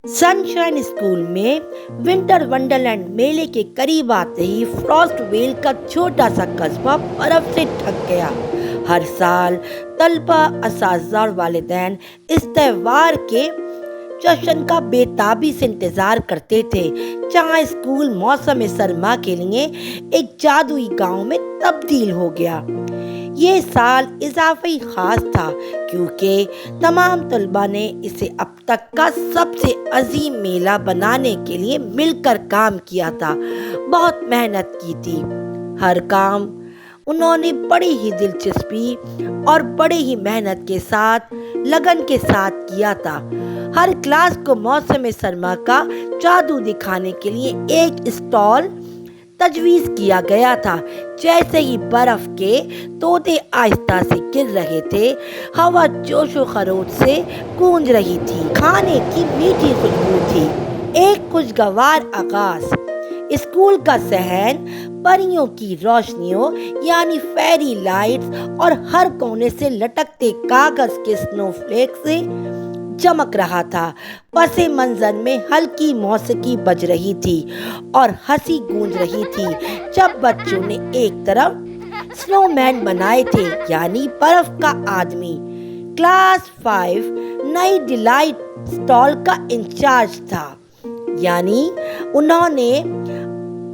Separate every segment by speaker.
Speaker 1: Sunshine school में winter Wonderland मेले के करीब आते ही फ्रॉस्ट वेल का छोटा सा कस्बा बर्फ से ढक गया। हर साल तलबा, असातिज़ा और वालिदैन इस त्योहार के जश्न का बेताबी से इंतजार करते थे, जहाँ स्कूल मौसम सरमा के लिए एक जादुई गांव में तब्दील हो गया। ये साल इजाफी खास था क्योंकि तमाम तलबा ने इसे अब तक का सबसे अजीम मेला बनाने के लिए मिलकर काम किया था, बहुत मेहनत की थी। हर काम उन्होंने बड़ी ही दिलचस्पी और बड़े ही मेहनत के साथ, लगन के साथ किया था। हर क्लास को मौसम सरमा का जादू दिखाने के लिए एक स्टॉल तजवीज़ किया गया था। जैसे ही बर्फ के तोते आहिस्ता से गिर रहे थे, हवा जोशो खरोश से गूंज रही थी, खाने की मीठी खुशबू थी। एक खुशगवार आगाज। स्कूल का सहन परियों की रोशनियों यानी फेरी लाइट्स और हर कोने से लटकते कागज के स्नोफ्लेक से चमक रहा था। पसे मंजर में हल्की मौसीकी बज रही थी और हंसी गूंज रही थी जब बच्चों ने एक तरफ स्नोमैन बनाए थे, यानी बर्फ का आदमी। क्लास 5 नई डिलाइट स्टॉल का इंचार्ज था, यानी उन्होंने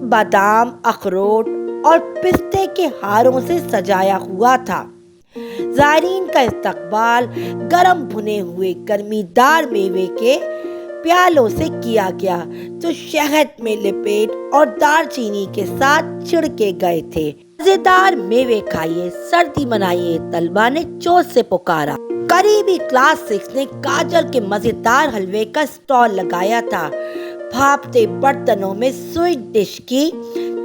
Speaker 1: बादाम, अखरोट और पिस्ते के हारों से सजाया हुआ था। ज़ायरीन का इस्तकबाल गरम भुने हुए गर्मीदार मेवे के प्यालों से किया गया, जो शहद में लिपेट और दालचीनी के साथ छिड़के गए थे। मजेदार मेवे खाइए, सर्दी मनाइए, तलबा ने जोश से पुकारा। करीबी क्लास 6 ने गाजर के मजेदार हलवे का स्टॉल लगाया था। भापते बर्तनों में स्वीट डिश की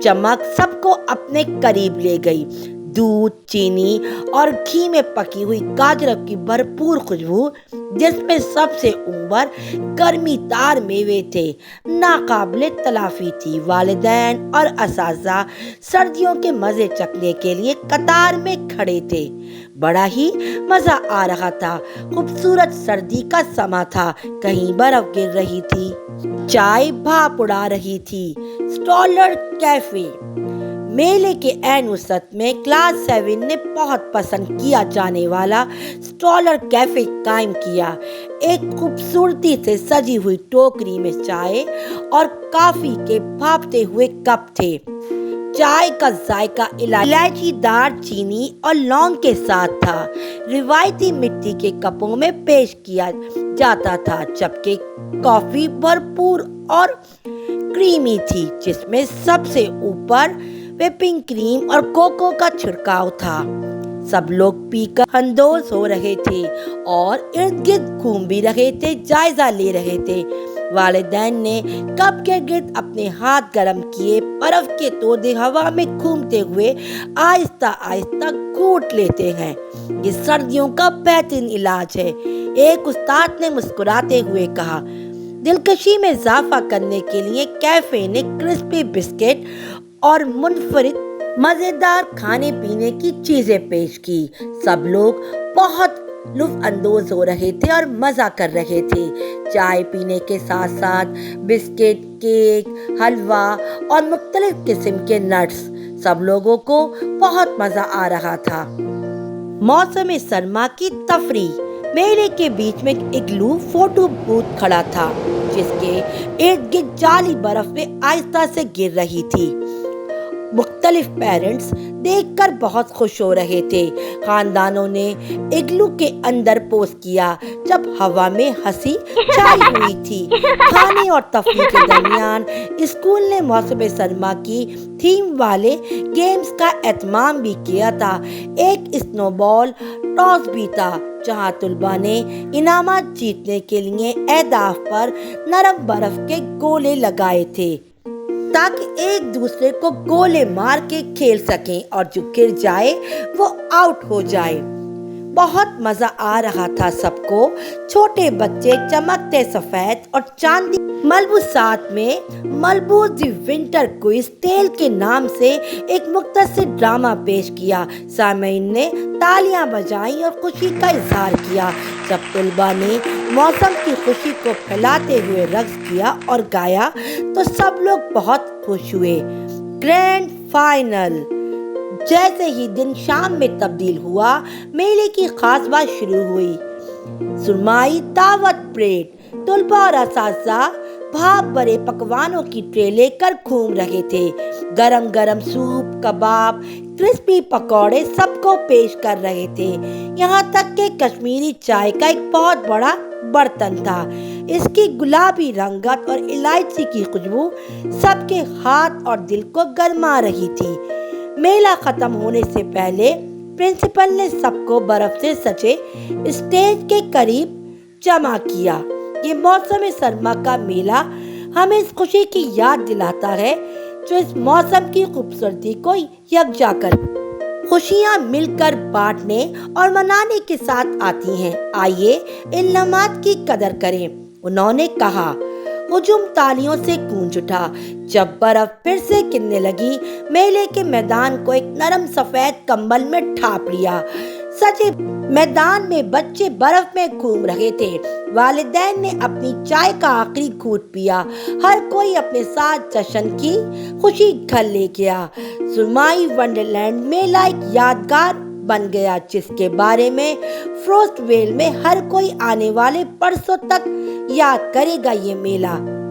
Speaker 1: चमक सबको अपने करीब ले गई। दूध, चीनी और घी में पकी हुई गाजरों की भरपूर खुशबू, जिसमें सबसे ऊपर गर्मीदार मेवे थे, नाकाबिले तलाफी थी। वालिदैन और असातिज़ा सर्दियों के मजे चखने के लिए कतार में खड़े थे। बड़ा ही मजा आ रहा था। खूबसूरत सर्दी का समा था, कहीं बर्फ गिर रही थी, चाय भाप उड़ा रही थी। स्टॉलर कैफे मेले के ऐन वसत में क्लास 7 ने बहुत पसंद किया जाने वाला स्टॉलर कैफे कायम किया। एक खूबसूरती से सजी हुई टोकरी में चाय और कॉफी के भापते हुए कप थे। चाय का जायका इलायची, दार चीनी और लौंग के साथ था। रिवायती मिट्टी के कपों में पेश किया जाता था, जबकि कॉफी भरपूर और क्रीमी थी, जिसमें सबसे ऊपर व्हिपिंग क्रीम और कोको का छिड़काव था। सब लोग पीकर हंदोस हो रहे थे और इर्द गिर्द घूम भी रहे थे, जायजा ले रहे थे। वालिदैन ने कप के गिर्द अपने हाथ गरम किए। बर्फ के तोते हवा में घूमते हुए आहिस्ता आहिस्ता घूंट लेते हैं। ये सर्दियों का बेहतरीन इलाज है, एक उस्ताद ने मुस्कुराते हुए कहा। दिलकशी में इजाफा करने के लिए कैफे ने क्रिस्पी बिस्किट और मुनफरिद मजेदार खाने पीने की चीजें पेश की। सब लोग बहुत लुत्फ अंदोज हो रहे थे और मजा कर रहे थे। चाय पीने के साथ साथ बिस्किट, केक, हलवा और मुख्तलिफ किस्म के नट्स, सब लोगों को बहुत मजा आ रहा था। मौसम सरमा की तफरीह। मेले के बीच में इग्लू फोटो बूथ खड़ा था, जिसके इर्द गिर्द जाली बर्फ में आहिस्ता से गिर रही थी। मुख्तलिफ पेरेंट्स देखकर बहुत खुश हो रहे थे। खानदानों ने इग्लू के अंदर पोज किया जब हवा में हंसी छाई हुई थी। खाने और तफरीह के दरमियान स्कूल ने मौसम सरमा की थीम वाले गेम्स का एहतमाम भी किया था। एक स्नोबॉल टॉस भी था, जहां तुलबा ने इनामात जीतने के लिए अहदाफ पर नरम बर्फ के गोले लगाए थे, ताकि एक दूसरे को गोले मार के खेल सकें और जो गिर जाए वो आउट हो जाए। بہت مزہ آ رہا تھا سب کو۔ چھوٹے بچے چمکتے سفید اور چاندی ملبوسات میں ملبوس دی ونٹر کوئز ٹیل کے نام سے ایک مختصر ڈرامہ پیش کیا۔ سامعین نے تالیاں بجائیں اور خوشی کا اظہار کیا۔ جب طلباء نے موسم کی خوشی کو پھیلاتے ہوئے رقص کیا اور گایا تو سب لوگ بہت خوش ہوئے۔ Grand final. جیسے ہی دن شام میں تبدیل ہوا، میلے کی خاص بات شروع ہوئی۔ سرمائی دعوت پریڈ۔ طلباء اور اساتذہ بھاپ بھرے پکوانوں کی ٹرے لے کر گھوم رہے تھے۔ گرم گرم سوپ، کباب، کرسپی پکوڑے سب کو پیش کر رہے تھے۔ یہاں تک کہ کشمیری چائے کا ایک بہت بڑا برتن تھا۔ اس کی گلابی رنگت اور الائچی کی خوشبو سب کے ہاتھ اور دل کو گرما رہی تھی۔ میلہ ختم ہونے سے پہلے پرنسپل نے سب کو برف سے سجے اسٹیج کے قریب جمع کیا۔ یہ موسم سرما کا میلہ ہمیں اس خوشی کی یاد دلاتا ہے جو اس موسم کی خوبصورتی کو یکجا کرتی، خوشیاں مل کر بانٹنے اور منانے کے ساتھ آتی ہیں۔ آئیے ان لمحات کی قدر کریں۔ انہوں نے کہا۔ ہجوم تالیوں سے گونج اٹھا۔ جب برف پھر سے گرنے لگی، میلے کے میدان کو ایک نرم سفید کمبل میں ڈھانپ لیا۔ سجے میدان میں بچے برف میں گھوم رہے تھے۔ والدین نے اپنی چائے کا آخری گھونٹ پیا۔ ہر کوئی اپنے ساتھ جشن کی خوشی گھر لے گیا۔ سرمائی ونڈرلینڈ میلہ ایک یادگار بن گیا جس کے بارے میں فروسٹ ویل میں ہر کوئی آنے والے برسوں تک یاد کرے گا۔ یہ میلہ